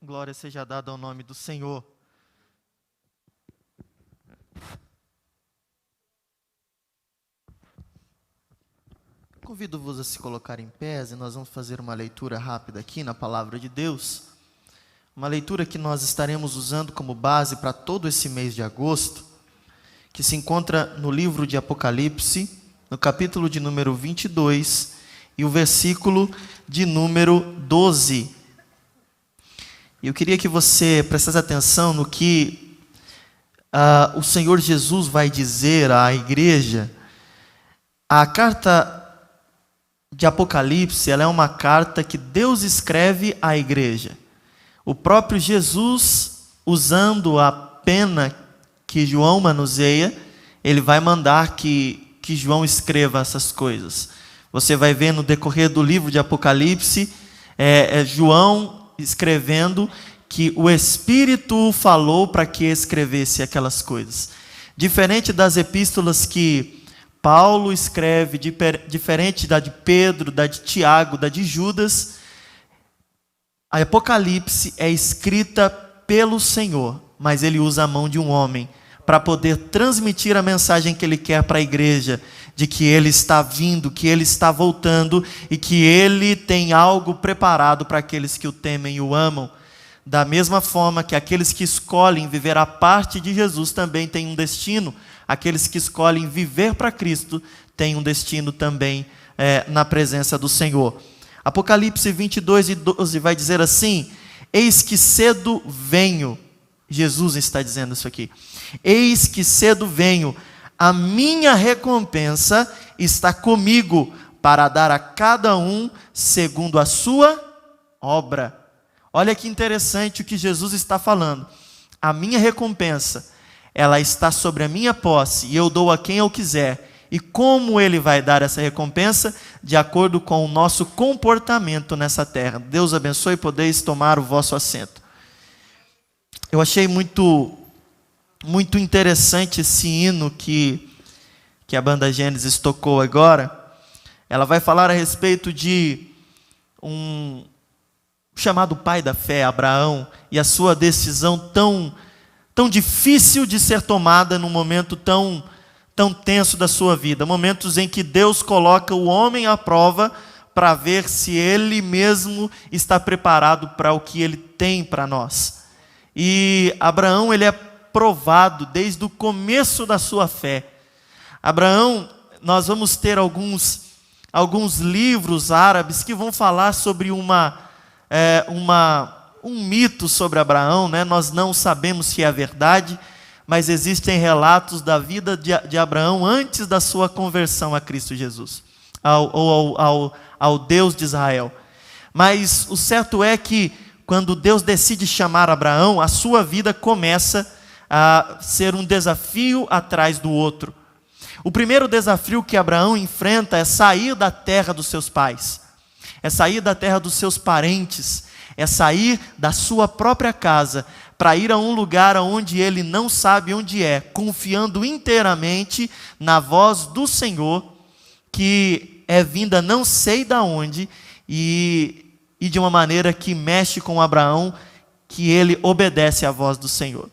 Glória seja dada ao nome do Senhor. Convido-vos a se colocar em pés e nós vamos fazer uma leitura rápida aqui na Palavra de Deus. Uma leitura que nós estaremos usando como base para todo esse mês de agosto, que se encontra no livro de Apocalipse, no capítulo de número 22 e o versículo de número 12. Eu queria que você prestasse atenção no que o Senhor Jesus vai dizer à igreja. A carta de Apocalipse, ela é uma carta que Deus escreve à igreja. O próprio Jesus, usando a pena que João manuseia, ele vai mandar que João escreva essas coisas. Você vai ver no decorrer do livro de Apocalipse, João escrevendo que o Espírito falou para que escrevesse aquelas coisas. Diferente das epístolas que Paulo escreve, diferente da de Pedro, da de Tiago, da de Judas, a Apocalipse é escrita pelo Senhor, mas ele usa a mão de um homem para poder transmitir a mensagem que ele quer para a igreja, de que ele está vindo, que ele está voltando e que ele tem algo preparado para aqueles que o temem e o amam. Da mesma forma que aqueles que escolhem viver a parte de Jesus também têm um destino, aqueles que escolhem viver para Cristo têm um destino também na presença do Senhor. Apocalipse 22 e 12 vai dizer assim: eis que cedo venho, Jesus está dizendo isso aqui, eis que cedo venho, a minha recompensa está comigo, para dar a cada um segundo a sua obra. Olha que interessante o que Jesus está falando. A minha recompensa, ela está sobre a minha posse, e eu dou a quem eu quiser. E como ele vai dar essa recompensa? De acordo com o nosso comportamento nessa terra. Deus abençoe e podeis tomar o vosso assento. Eu achei muito interessante esse hino que a banda Gênesis tocou agora. Ela vai falar a respeito de um chamado pai da fé, Abraão, e a sua decisão tão difícil de ser tomada num momento tão tenso da sua vida. Momentos em que Deus coloca o homem à prova para ver se ele mesmo está preparado para o que ele tem para nós. E Abraão, ele é provado desde o começo da sua fé. Abraão, nós vamos ter alguns livros árabes que vão falar sobre um mito sobre Abraão, né? Nós não sabemos se é verdade, mas existem relatos da vida de Abraão antes da sua conversão a Cristo Jesus, ao Deus de Israel. Mas o certo é que quando Deus decide chamar Abraão, a sua vida começa a ser um desafio atrás do outro. O primeiro desafio que Abraão enfrenta é sair da terra dos seus pais, é sair da terra dos seus parentes, é sair da sua própria casa para ir a um lugar onde ele não sabe onde é, confiando inteiramente na voz do Senhor, que é vinda não sei de onde, e de uma maneira que mexe com Abraão, que ele obedece à voz do Senhor.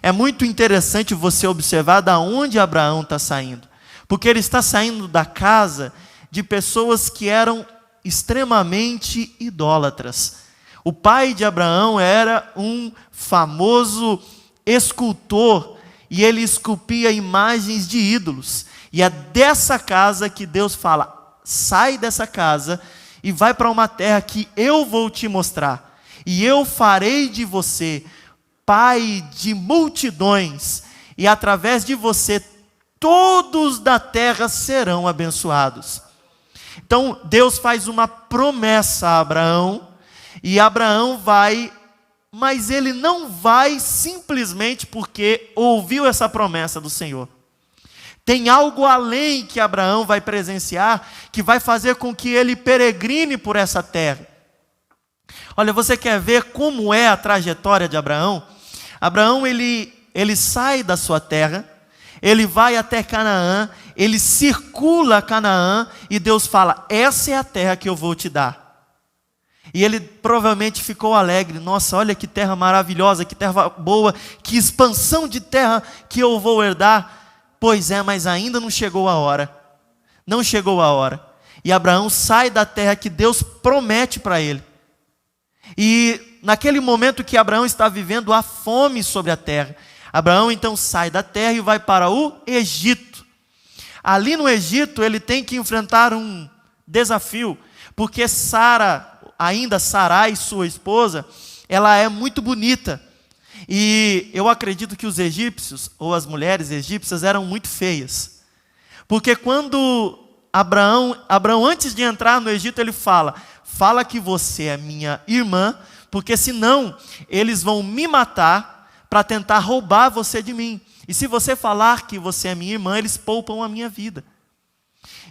É muito interessante você observar de onde Abraão está saindo, porque ele está saindo da casa de pessoas que eram extremamente idólatras. O pai de Abraão era um famoso escultor, e ele esculpia imagens de ídolos. E é dessa casa que Deus fala: sai dessa casa e vai para uma terra que eu vou te mostrar, e eu farei de você pai de multidões, e através de você todos da terra serão abençoados. Então Deus faz uma promessa a Abraão, e Abraão vai, mas ele não vai simplesmente porque ouviu essa promessa do Senhor. Tem algo além que Abraão vai presenciar, que vai fazer com que ele peregrine por essa terra. Olha, você quer ver como é a trajetória de Abraão? Abraão, ele sai da sua terra, ele vai até Canaã, ele circula Canaã, e Deus fala: essa é a terra que eu vou te dar. E ele provavelmente ficou alegre. Nossa, olha que terra maravilhosa, que terra boa, que expansão de terra que eu vou herdar. Pois é, mas ainda não chegou a hora. Não chegou a hora. E Abraão sai da terra que Deus promete para ele. E naquele momento que Abraão está vivendo, há fome sobre a terra. Abraão então sai da terra e vai para o Egito. Ali no Egito ele tem que enfrentar um desafio, porque ainda Sarai, sua esposa, ela é muito bonita. E eu acredito que os egípcios, ou as mulheres egípcias, eram muito feias. Porque quando Abraão, antes de entrar no Egito, ele fala que você é minha irmã, porque senão eles vão me matar para tentar roubar você de mim. E se você falar que você é minha irmã, eles poupam a minha vida.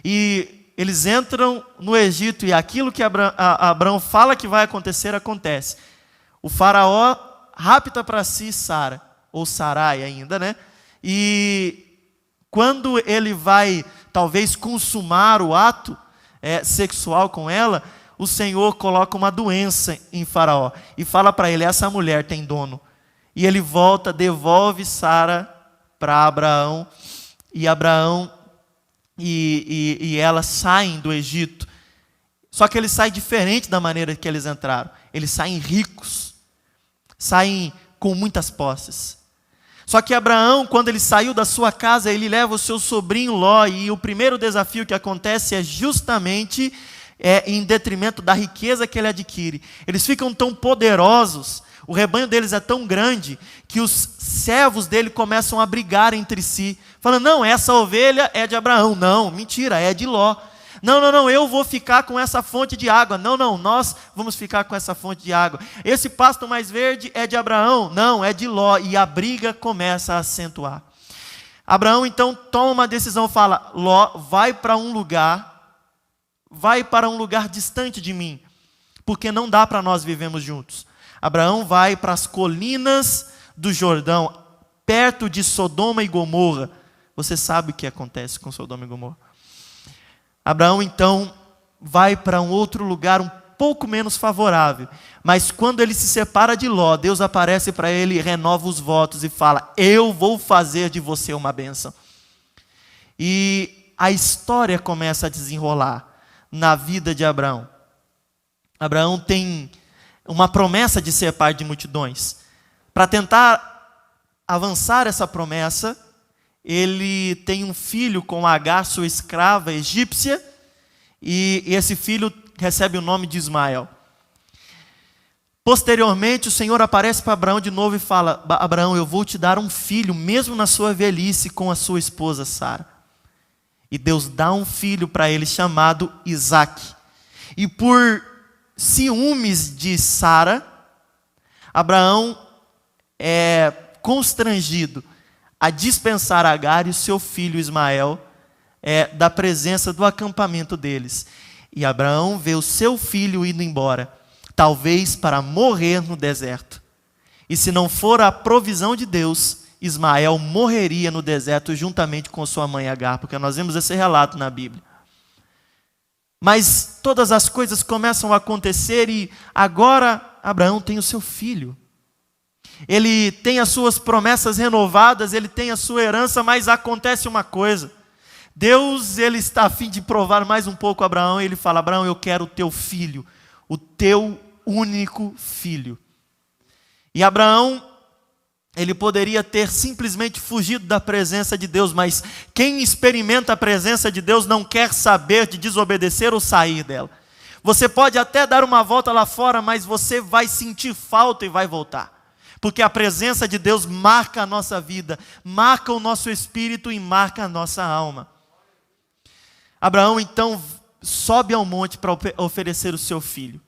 E eles entram no Egito e aquilo que Abraão fala que vai acontecer, acontece. O faraó rapta para si Sara, ou Sarai ainda, né? E quando ele vai, talvez, consumar o ato sexual com ela, o Senhor coloca uma doença em Faraó e fala para ele, essa mulher tem dono. E ele volta, devolve Sara para Abraão, e Abraão e ela saem do Egito. Só que eles saem diferente da maneira que eles entraram. Eles saem ricos, saem com muitas posses. Só que Abraão, quando ele saiu da sua casa, ele leva o seu sobrinho Ló, e o primeiro desafio que acontece é justamente em detrimento da riqueza que ele adquire. Eles ficam tão poderosos, o rebanho deles é tão grande, que os servos dele começam a brigar entre si, falando, não, essa ovelha é de Abraão. Não, mentira, é de Ló. Não, eu vou ficar com essa fonte de água. Não, nós vamos ficar com essa fonte de água. Esse pasto mais verde é de Abraão. Não, é de Ló. E a briga começa a acentuar. Abraão então toma uma decisão, fala, Ló, vai para um lugar distante de mim, porque não dá para nós vivermos juntos. Abraão vai para as colinas do Jordão, perto de Sodoma e Gomorra. Você sabe o que acontece com Sodoma e Gomorra. Abraão então vai para um outro lugar um pouco menos favorável, mas quando ele se separa de Ló, Deus aparece para ele e renova os votos e fala, eu vou fazer de você uma bênção. E a história começa a desenrolar na vida de Abraão. Abraão tem uma promessa de ser pai de multidões. Para tentar avançar essa promessa, ele tem um filho com Agar, sua escrava egípcia, e esse filho recebe o nome de Ismael. Posteriormente, o Senhor aparece para Abraão de novo e fala, Abraão, eu vou te dar um filho, mesmo na sua velhice, com a sua esposa Sara. E Deus dá um filho para ele chamado Isaque. E por ciúmes de Sara, Abraão é constrangido a dispensar Agar e o seu filho Ismael da presença do acampamento deles. E Abraão vê o seu filho indo embora, talvez para morrer no deserto. E se não for a provisão de Deus, Ismael morreria no deserto juntamente com sua mãe Agar, porque nós vemos esse relato na Bíblia. Mas todas as coisas começam a acontecer e agora Abraão tem o seu filho. Ele tem as suas promessas renovadas, ele tem a sua herança, mas acontece uma coisa. Deus, ele está a fim de provar mais um pouco a Abraão, e ele fala, Abraão, eu quero o teu filho, o teu único filho. E Abraão, ele poderia ter simplesmente fugido da presença de Deus, mas quem experimenta a presença de Deus não quer saber de desobedecer ou sair dela. Você pode até dar uma volta lá fora, mas você vai sentir falta e vai voltar. Porque a presença de Deus marca a nossa vida, marca o nosso espírito e marca a nossa alma. Abraão então sobe ao monte para oferecer o seu filho.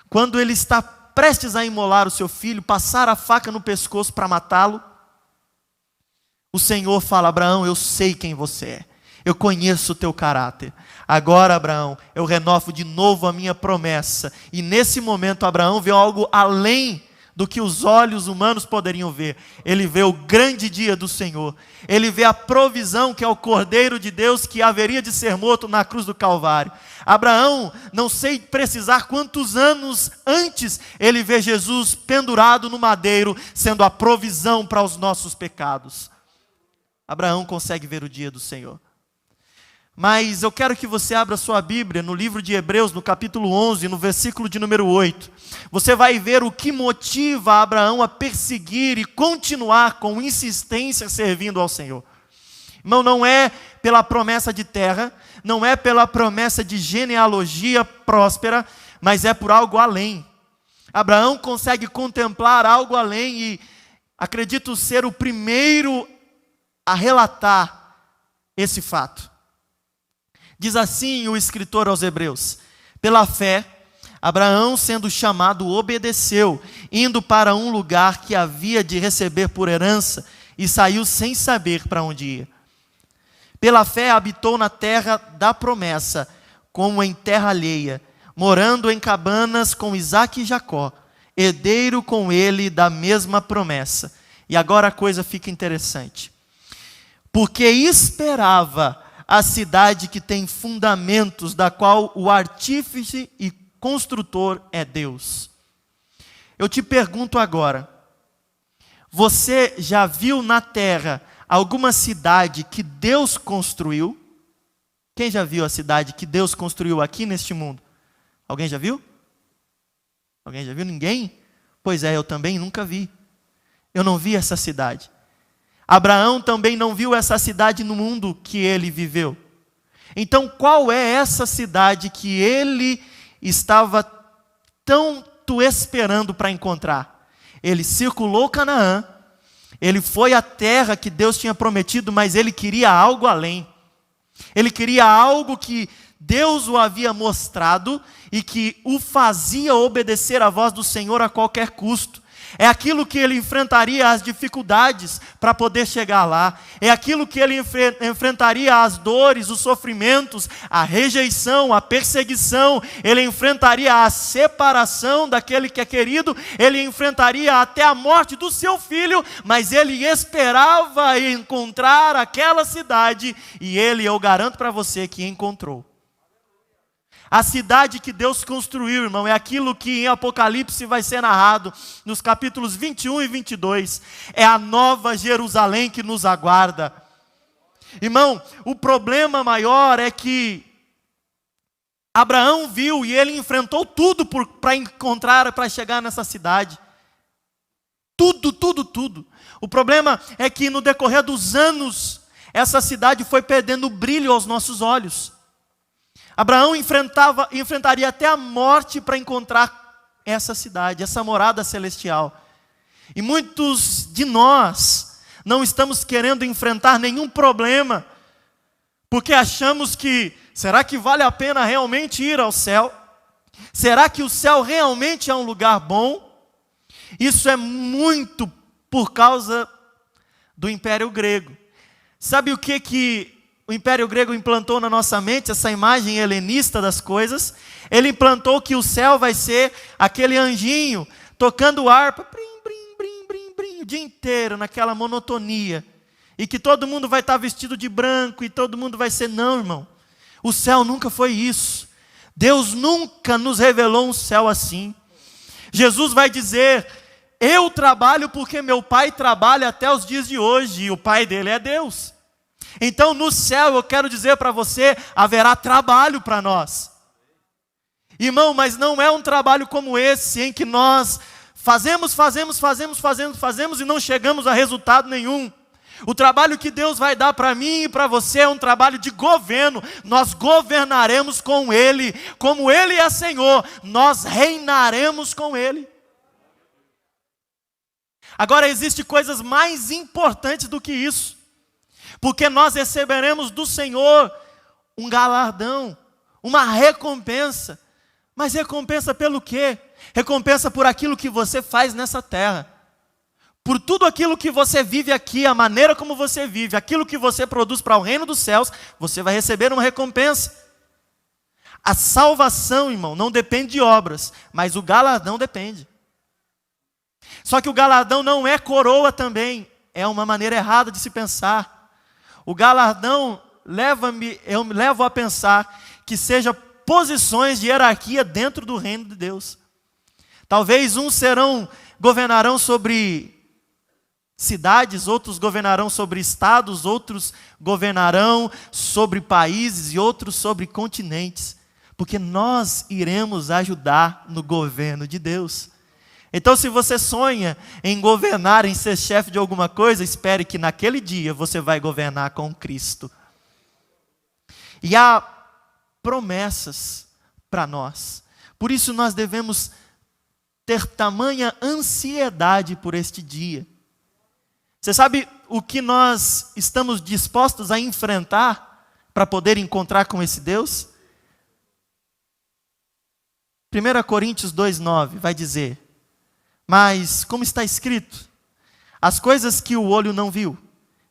Quando ele está prestes a imolar o seu filho, passar a faca no pescoço para matá-lo, o Senhor fala, Abraão, eu sei quem você é, eu conheço o teu caráter. Agora, Abraão, eu renovo de novo a minha promessa. E nesse momento, Abraão vê algo além do que os olhos humanos poderiam ver. Ele vê o grande dia do Senhor. Ele vê a provisão que é o Cordeiro de Deus que haveria de ser morto na cruz do Calvário. Abraão, não sei precisar quantos anos antes, ele vê Jesus pendurado no madeiro, sendo a provisão para os nossos pecados. Abraão consegue ver o dia do Senhor. Mas eu quero que você abra sua Bíblia no livro de Hebreus, no capítulo 11, no versículo de número 8. Você vai ver o que motiva Abraão a perseguir e continuar com insistência servindo ao Senhor. Irmão, não é pela promessa de terra, não é pela promessa de genealogia próspera, mas é por algo além. Abraão consegue contemplar algo além e acredito ser o primeiro a relatar esse fato. Diz assim o escritor aos Hebreus: pela fé, Abraão, sendo chamado, obedeceu, indo para um lugar que havia de receber por herança, e saiu sem saber para onde ia. Pela fé habitou na terra da promessa, como em terra alheia, morando em cabanas com Isaque e Jacó, herdeiro com ele da mesma promessa. E agora a coisa fica interessante. Porque esperava a cidade que tem fundamentos, da qual o artífice e construtor é Deus. Eu te pergunto agora, você já viu na terra alguma cidade que Deus construiu? Quem já viu a cidade que Deus construiu aqui neste mundo? Alguém já viu? Alguém já viu? Ninguém? Pois é, eu também nunca vi. Eu não vi essa cidade. Abraão também não viu essa cidade no mundo que ele viveu. Então, qual é essa cidade que ele estava tanto esperando para encontrar? Ele circulou Canaã, ele foi à terra que Deus tinha prometido, mas ele queria algo além. Ele queria algo que Deus o havia mostrado e que o fazia obedecer à voz do Senhor a qualquer custo. É aquilo que ele enfrentaria as dificuldades para poder chegar lá. É aquilo que ele enfrentaria as dores, os sofrimentos, a rejeição, a perseguição. Ele enfrentaria a separação daquele que é querido. Ele enfrentaria até a morte do seu filho. Mas ele esperava encontrar aquela cidade. E ele, eu garanto para você que encontrou. A cidade que Deus construiu, irmão, é aquilo que em Apocalipse vai ser narrado nos capítulos 21 e 22. É a nova Jerusalém que nos aguarda. Irmão, o problema maior é que Abraão viu e ele enfrentou tudo para encontrar, para chegar nessa cidade. Tudo. O problema é que no decorrer dos anos, essa cidade foi perdendo brilho aos nossos olhos. Abraão enfrentaria até a morte para encontrar essa cidade, essa morada celestial. E muitos de nós não estamos querendo enfrentar nenhum problema, porque achamos que, será que vale a pena realmente ir ao céu? Será que o céu realmente é um lugar bom? Isso é muito por causa do Império Grego. Sabe o que o Império Grego implantou na nossa mente, essa imagem helenista das coisas? Ele implantou que o céu vai ser aquele anjinho tocando harpa, brim, o dia inteiro, naquela monotonia. E que todo mundo vai estar vestido de branco e todo mundo vai ser... Não, irmão. O céu nunca foi isso. Deus nunca nos revelou um céu assim. Jesus vai dizer: eu trabalho porque meu Pai trabalha até os dias de hoje. E o Pai dele é Deus. Então no céu, eu quero dizer para você, haverá trabalho para nós. Irmão, mas não é um trabalho como esse, em que nós fazemos e não chegamos a resultado nenhum. O trabalho que Deus vai dar para mim e para você é um trabalho de governo. Nós governaremos com Ele. Como Ele é Senhor, nós reinaremos com Ele. Agora, existem coisas mais importantes do que isso. Porque nós receberemos do Senhor um galardão, uma recompensa. Mas recompensa pelo quê? Recompensa por aquilo que você faz nessa terra. Por tudo aquilo que você vive aqui, a maneira como você vive, aquilo que você produz para o reino dos céus, você vai receber uma recompensa. A salvação, irmão, não depende de obras, mas o galardão depende. Só que o galardão não é coroa também, é uma maneira errada de se pensar. O galardão eu me levo a pensar que seja posições de hierarquia dentro do reino de Deus. Talvez uns governarão sobre cidades, outros governarão sobre estados, outros governarão sobre países e outros sobre continentes, porque nós iremos ajudar no governo de Deus. Então, se você sonha em governar, em ser chefe de alguma coisa, espere que naquele dia você vai governar com Cristo. E há promessas para nós. Por isso nós devemos ter tamanha ansiedade por este dia. Você sabe o que nós estamos dispostos a enfrentar para poder encontrar com esse Deus? 1 Coríntios 2,9 vai dizer: mas, como está escrito, as coisas que o olho não viu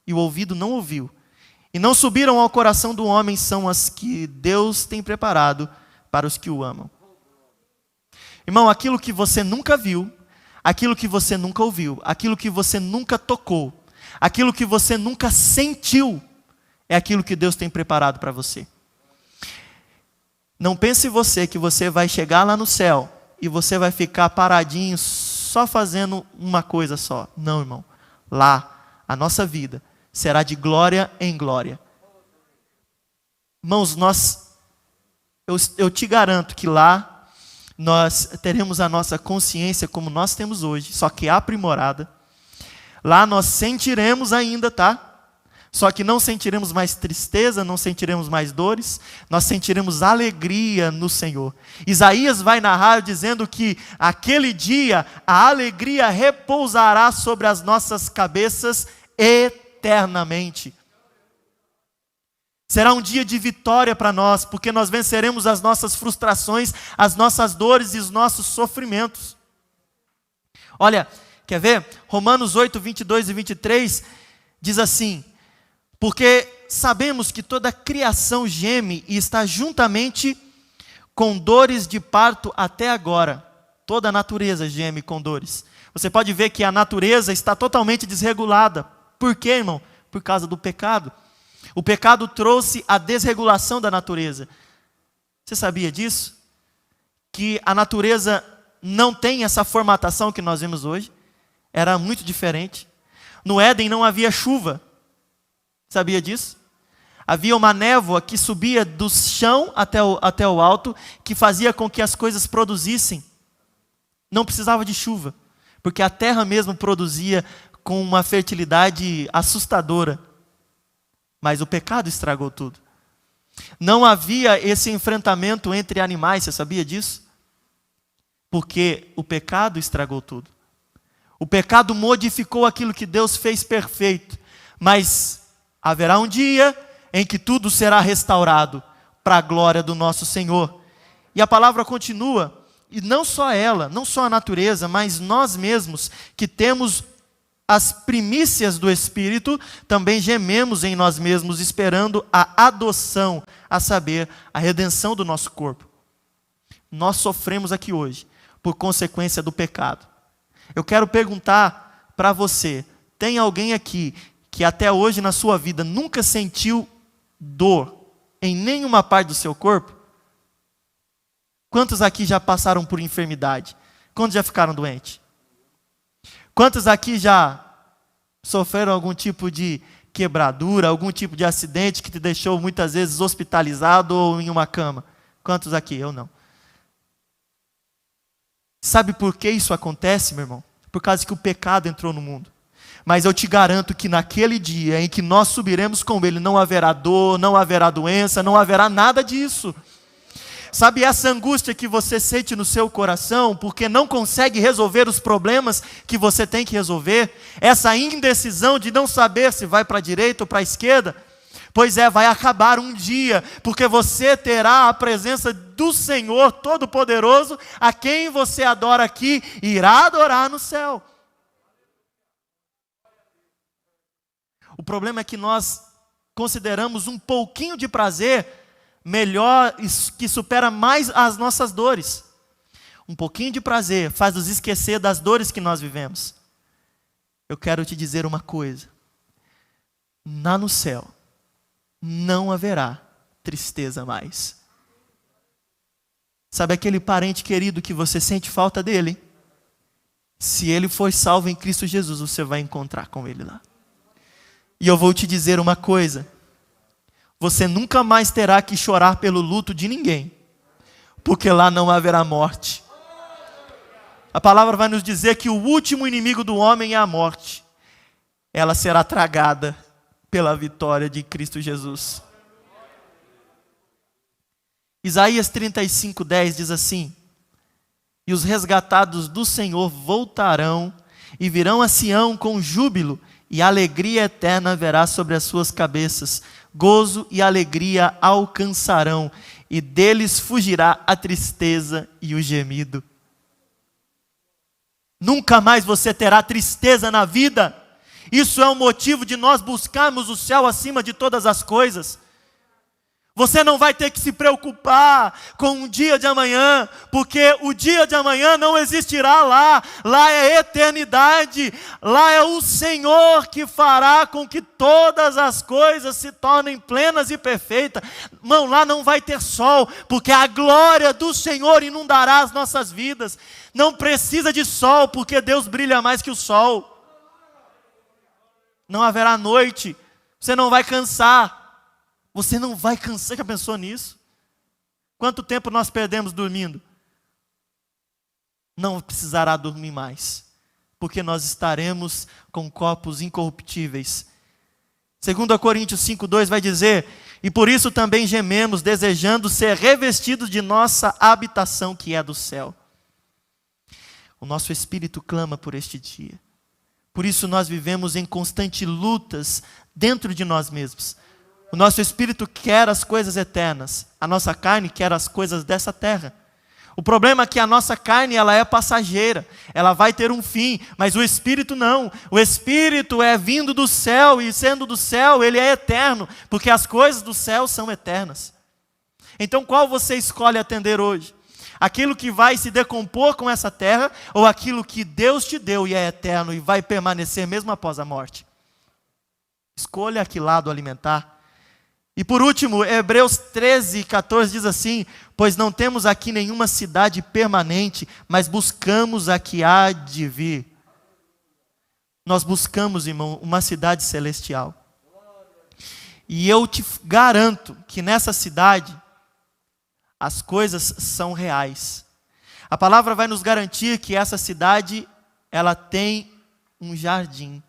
e o ouvido não ouviu e não subiram ao coração do homem são as que Deus tem preparado para os que o amam. Irmão, aquilo que você nunca viu, aquilo que você nunca ouviu, aquilo que você nunca tocou, aquilo que você nunca sentiu, é aquilo que Deus tem preparado para você. Não pense você que você vai chegar lá no céu e você vai ficar paradinho só fazendo uma coisa só. Não, irmão. Lá, a nossa vida será de glória em glória. Irmãos, eu te garanto que lá nós teremos a nossa consciência como nós temos hoje, só que aprimorada. Lá nós sentiremos ainda, tá? Só que não sentiremos mais tristeza, não sentiremos mais dores, nós sentiremos alegria no Senhor. Isaías vai narrar dizendo que aquele dia a alegria repousará sobre as nossas cabeças eternamente. Será um dia de vitória para nós, porque nós venceremos as nossas frustrações, as nossas dores e os nossos sofrimentos. Olha, quer ver? Romanos 8, 22 e 23 diz assim: porque sabemos que toda a criação geme e está juntamente com dores de parto até agora. Toda a natureza geme com dores. Você pode ver que a natureza está totalmente desregulada. Por quê, irmão? Por causa do pecado. O pecado trouxe a desregulação da natureza. Você sabia disso? Que a natureza não tem essa formatação que nós vemos hoje. Era muito diferente. No Éden não havia chuva. Sabia disso? Havia uma névoa que subia do chão até o alto, que fazia com que as coisas produzissem. Não precisava de chuva, porque a terra mesmo produzia com uma fertilidade assustadora. Mas o pecado estragou tudo. Não havia esse enfrentamento entre animais, você sabia disso? Porque o pecado estragou tudo. O pecado modificou aquilo que Deus fez perfeito. Mas haverá um dia em que tudo será restaurado para a glória do nosso Senhor. E a palavra continua, e não só ela, não só a natureza, mas nós mesmos que temos as primícias do Espírito, também gememos em nós mesmos, esperando a adoção, a saber, a redenção do nosso corpo. Nós sofremos aqui hoje, por consequência do pecado. Eu quero perguntar para você, tem alguém aqui que até hoje na sua vida nunca sentiu dor em nenhuma parte do seu corpo? Quantos aqui já passaram por enfermidade? Quantos já ficaram doentes? Quantos aqui já sofreram algum tipo de quebradura, algum tipo de acidente que te deixou muitas vezes hospitalizado ou em uma cama? Quantos aqui? Eu não. Sabe por que isso acontece, meu irmão? Por causa que o pecado entrou no mundo. Mas eu te garanto que naquele dia em que nós subiremos com Ele, não haverá dor, não haverá doença, não haverá nada disso. Sabe essa angústia que você sente no seu coração, porque não consegue resolver os problemas que você tem que resolver? Essa indecisão de não saber se vai para a direita ou para a esquerda? Pois é, vai acabar um dia, porque você terá a presença do Senhor Todo-Poderoso, a quem você adora aqui, irá adorar no céu. O problema é que nós consideramos um pouquinho de prazer melhor, que supera mais as nossas dores. um pouquinho de prazer faz nos esquecer das dores que nós vivemos. Eu quero te dizer uma coisa. Lá no céu, não haverá tristeza mais. Sabe aquele parente querido que você sente falta dele? Se ele foi salvo em Cristo Jesus, você vai encontrar com ele lá. E eu vou te dizer uma coisa. Você nunca mais terá que chorar pelo luto de ninguém, porque lá não haverá morte. A palavra vai nos dizer que o último inimigo do homem é a morte. Ela será tragada pela vitória de Cristo Jesus. Isaías 35:10 diz assim: e os resgatados do Senhor voltarão e virão a Sião com júbilo, e alegria eterna haverá sobre as suas cabeças. Gozo e alegria alcançarão, e deles fugirá a tristeza e o gemido. Nunca mais você terá tristeza na vida. Isso é um motivo de nós buscarmos o céu acima de todas as coisas. Você não vai ter que se preocupar com o dia de amanhã, porque o dia de amanhã não existirá lá. Lá é eternidade. Lá é o Senhor que fará com que todas as coisas se tornem plenas e perfeitas. Não, lá não vai ter sol, porque a glória do Senhor inundará as nossas vidas. Não precisa de sol, porque Deus brilha mais que o sol. Não haverá noite. Você não vai cansar. Você não vai cansar. Já pensou nisso? Quanto tempo nós perdemos dormindo? Não precisará dormir mais, porque nós estaremos com corpos incorruptíveis. 2 Coríntios 5:2 vai dizer: e por isso também gememos, desejando ser revestidos de nossa habitação que é do céu. O nosso espírito clama por este dia. Por isso nós vivemos em constantes lutas dentro de nós mesmos. O nosso espírito quer as coisas eternas. A nossa carne quer as coisas dessa terra. O problema é que a nossa carne, ela é passageira. Ela vai ter um fim, mas o espírito não. O espírito é vindo do céu, e sendo do céu, ele é eterno, porque as coisas do céu são eternas. Então qual você escolhe atender hoje? Aquilo que vai se decompor com essa terra, ou aquilo que Deus te deu e é eterno e vai permanecer mesmo após a morte? Escolha a que lado alimentar. E por último, Hebreus 13:14 diz assim: pois não temos aqui nenhuma cidade permanente, mas buscamos a que há de vir. Nós buscamos, irmão, uma cidade celestial. E eu te garanto que nessa cidade, as coisas são reais. A palavra vai nos garantir que essa cidade, ela tem um jardim.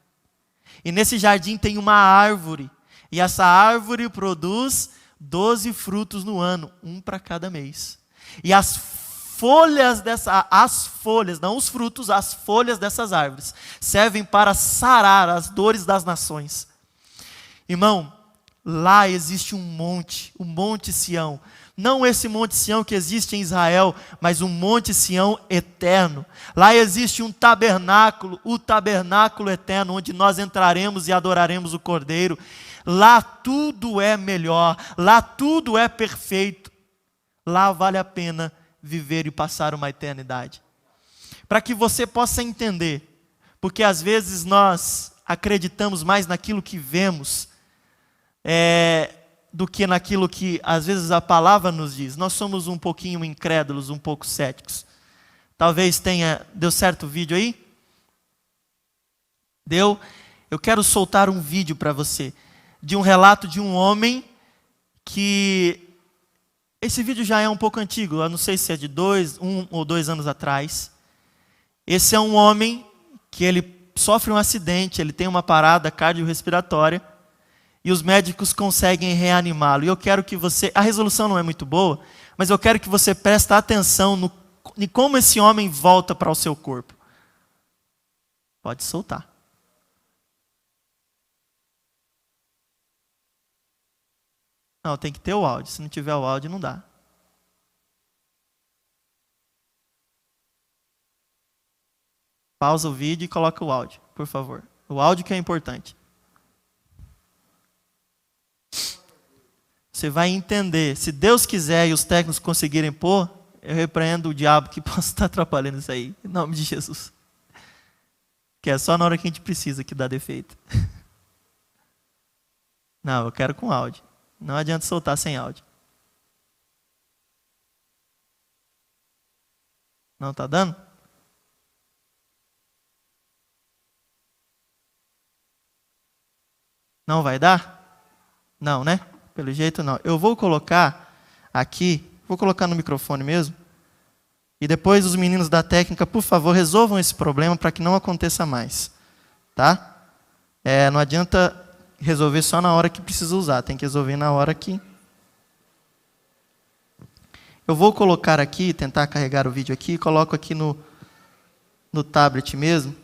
E nesse jardim tem uma árvore. E essa árvore produz 12 frutos no ano, um para cada mês. E as folhas não os frutos, as folhas dessas árvores servem para sarar as dores das nações. Irmão, lá existe um monte Sião. Não esse monte Sião que existe em Israel, mas um monte Sião eterno. Lá existe um tabernáculo, o tabernáculo eterno, onde nós entraremos e adoraremos o Cordeiro. Lá tudo é melhor, lá tudo é perfeito. Lá vale a pena viver e passar uma eternidade. Para que você possa entender, porque às vezes nós acreditamos mais naquilo que vemos, do que naquilo que às vezes a palavra nos diz. Nós somos um pouquinho incrédulos, um pouco céticos. Talvez deu certo o vídeo aí? Deu? Eu quero soltar um vídeo para você, de um relato de um homem que... Esse vídeo já é um pouco antigo, eu não sei se é de 1 ou 2 anos atrás. Esse é um homem que ele sofre um acidente, ele tem uma parada cardiorrespiratória, e os médicos conseguem reanimá-lo. E eu quero que você... A resolução não é muito boa, mas eu quero que você preste atenção em como esse homem volta para o seu corpo. Pode soltar. Não, tem que ter o áudio. Se não tiver o áudio, não dá. Pausa o vídeo e coloca o áudio, por favor. O áudio que é importante. Você vai entender. Se Deus quiser e os técnicos conseguirem pôr, eu repreendo o diabo que possa estar atrapalhando isso aí, em nome de Jesus. Que é só na hora que a gente precisa que dá defeito. Não, eu quero com áudio. Não adianta soltar sem áudio. Não tá dando? Não vai dar? Não, né? Pelo jeito não. Eu vou colocar aqui, vou colocar no microfone mesmo. E depois os meninos da técnica, por favor, resolvam esse problema para que não aconteça mais. Tá? Não adianta resolver só na hora que precisa usar, tem que resolver na hora que... Eu vou colocar aqui, tentar carregar o vídeo aqui, coloco aqui no tablet mesmo.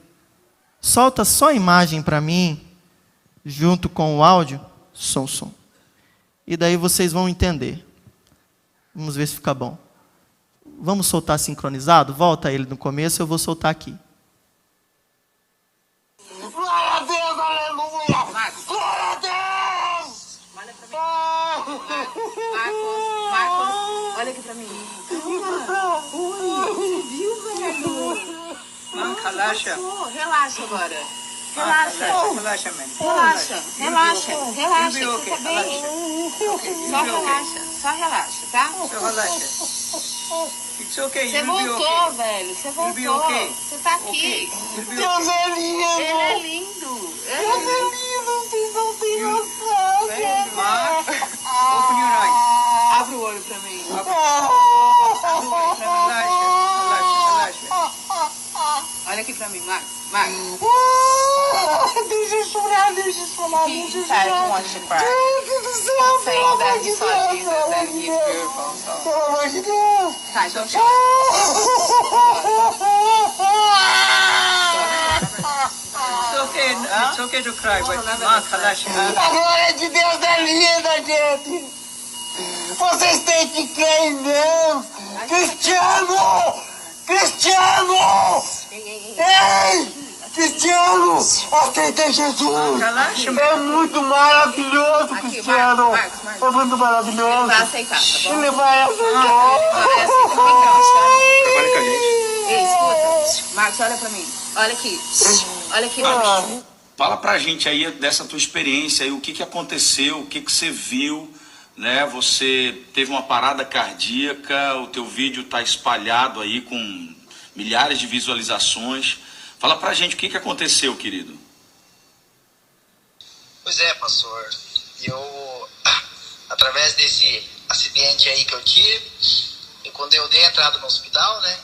Solta só a imagem para mim, junto com o áudio, som. E daí vocês vão entender. Vamos ver se fica bom. Vamos soltar sincronizado? Volta ele no começo, eu vou soltar aqui. Glória a Deus, aleluia! Glória a Deus! Olha pra mim. Marcos, olha aqui pra mim. Você viu, velho? Não, relaxa. Relaxa agora. Relaxa, mano. Relaxa, você tá bem? Só relaxa, tá? It's okay, Você voltou, velho, você voltou. Você tá aqui. Deus é lindo! Ele é lindo. Deus é lindo, vocês não têm noção, gente! Open your eyes. Abre o olho pra mim. Olha aqui pra mim, Marcos. Deixa eu chorar. Deus do céu, pelo amor de Deus. Tá, então It's okay to cry, but Mark, relaxa. A glória de Deus é linda, gente. Vocês têm que crer em Deus. Cristiano! Ei! Cristiano! Aceita Jesus! Relaxa, É muito maravilhoso, Aqui, Cristiano! Marcos. É muito maravilhoso! vai aceitar, tá bom? Ele vai aceitar! Vai aceitar. Trabalha com a gente. Ei, escuta. Marcos, olha pra mim. Olha aqui. Olha aqui, Marcos. Fala pra gente aí dessa tua experiência aí, o que aconteceu, o que você viu, né? Você teve uma parada cardíaca, o teu vídeo tá espalhado aí com milhares de visualizações. Fala pra gente o que aconteceu, querido. Pois é, pastor. Eu, através desse acidente aí que eu tive, e quando eu dei a entrada no hospital, né,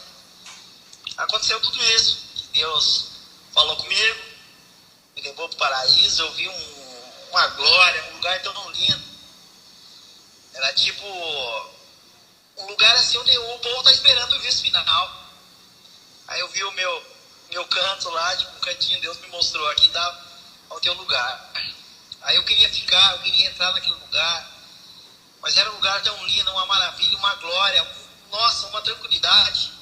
aconteceu tudo isso. Deus falou comigo, me levou para o paraíso, eu vi uma glória, um lugar tão lindo. Era tipo um lugar assim onde o povo tá esperando o juízo final. Aí eu vi o meu canto lá, tipo um cantinho, Deus me mostrou, aqui tá o teu lugar. Aí eu queria entrar naquele lugar, mas era um lugar tão lindo, uma maravilha, uma glória, nossa, uma tranquilidade.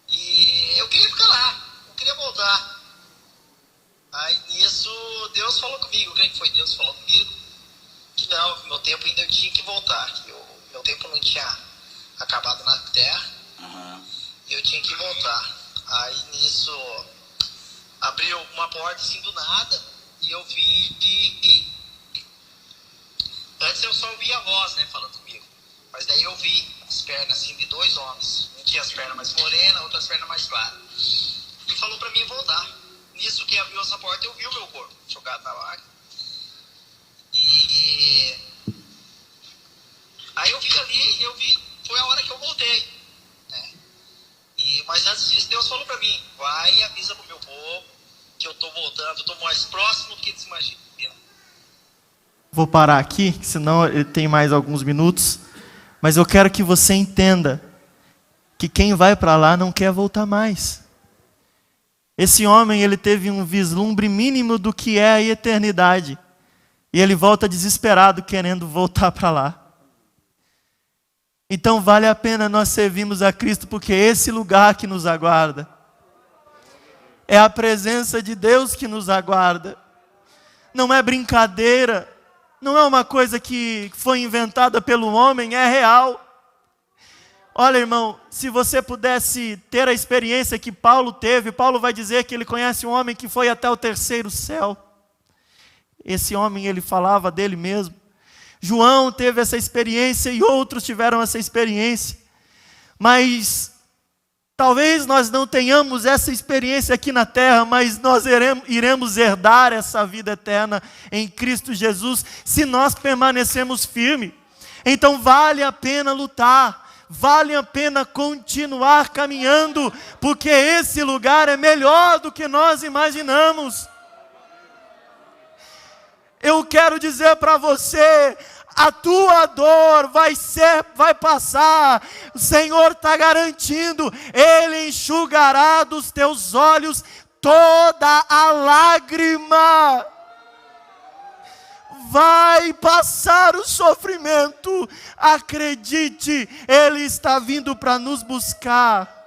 E eu queria ficar lá, não queria voltar. Aí nisso Deus falou comigo, quem foi Deus falou comigo, que não, meu tempo ainda eu tinha que voltar, que meu tempo não tinha acabado na terra, e eu tinha que voltar. Aí nisso abriu uma porta assim do nada, e eu vi que antes eu só ouvia a voz, né, falando comigo, mas daí eu vi as pernas assim de dois homens, um tinha as pernas mais morenas, outras pernas mais claras, e falou pra mim voltar. Nisso que abriu essa porta eu vi o meu corpo jogado na vaga, e aí eu vi ali, foi a hora que eu voltei, né? Mas antes disso Deus falou pra mim, vai e avisa pro meu povo que eu tô voltando, eu tô mais próximo do que eles imaginam. Vou parar aqui, senão ele tem mais alguns minutos. Mas eu quero que você entenda que quem vai para lá não quer voltar mais. Esse homem, ele teve um vislumbre mínimo do que é a eternidade. E ele volta desesperado, querendo voltar para lá. Então vale a pena nós servirmos a Cristo, porque é esse lugar que nos aguarda. É a presença de Deus que nos aguarda. Não é brincadeira. Não é uma coisa que foi inventada pelo homem, é real. Olha, irmão, se você pudesse ter a experiência que Paulo teve, Paulo vai dizer que ele conhece um homem que foi até o terceiro céu. Esse homem, ele falava dele mesmo. João teve essa experiência e outros tiveram essa experiência. Mas talvez nós não tenhamos essa experiência aqui na terra, mas nós iremos herdar essa vida eterna em Cristo Jesus, se nós permanecermos firmes. Então vale a pena lutar. Vale a pena continuar caminhando, porque esse lugar é melhor do que nós imaginamos. Eu quero dizer para você, a tua dor vai passar. O Senhor está garantindo, Ele enxugará dos teus olhos toda a lágrima. Vai passar o sofrimento, acredite, Ele está vindo para nos buscar.